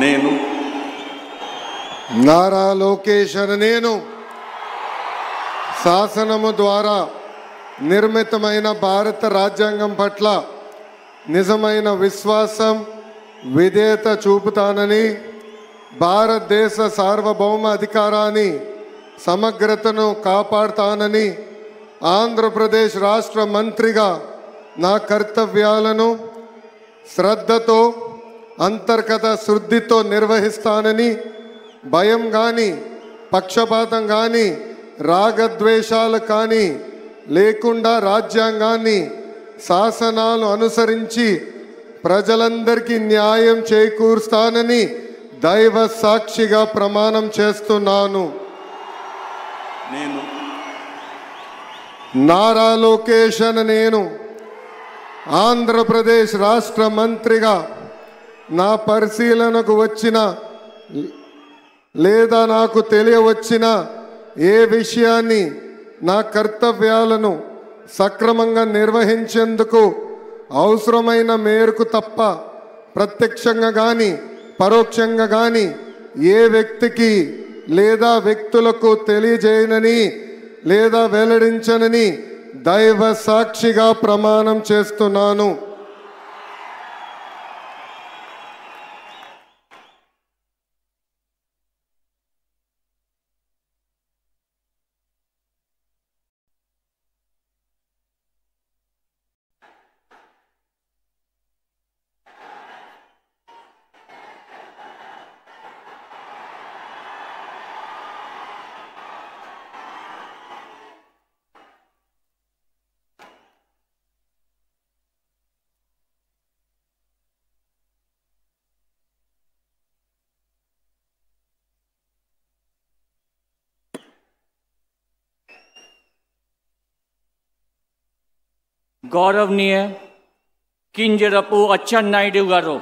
నేను నారా లోకేష్ అనే నేను శాసనము ద్వారా నిర్మితమైన భారత రాజ్యాంగం పట్ల నిజమైన విశ్వాసం విధేయత చూపుతానని, భారతదేశ సార్వభౌమ అధికారాన్ని సమగ్రతను కాపాడుతానని, ఆంధ్రప్రదేశ్ రాష్ట్ర మంత్రిగా నా కర్తవ్యాలను శ్రద్ధతో అంతర్గత శుద్ధితో నిర్వహిస్తానని, భయం కానీ పక్షపాతం కానీ రాగద్వేషాలు కానీ లేకుండా రాజ్యాంగాన్ని శాసనాలు అనుసరించి ప్రజలందరికీ న్యాయం చేకూరుస్తానని దైవ సాక్షిగా ప్రమాణం చేస్తున్నాను. నేను నారా లోకేష్ అనే నేను ఆంధ్రప్రదేశ్ రాష్ట్ర మంత్రిగా నా పరిశీలనకు వచ్చిన లేదా నాకు తెలియవచ్చిన ఏ విషయాన్ని నా కర్తవ్యాలను సక్రమంగా నిర్వహించేందుకు అవసరమైన మేరకు తప్ప ప్రత్యక్షంగా కానీ పరోక్షంగా కానీ ఏ వ్యక్తికి లేదా వ్యక్తులకు తెలియజేయనని లేదా వెల్లడించనని దైవ సాక్షిగా ప్రమాణం చేస్తున్నాను. गौरवनीय किंजरपु अच्चन्नायडू गारू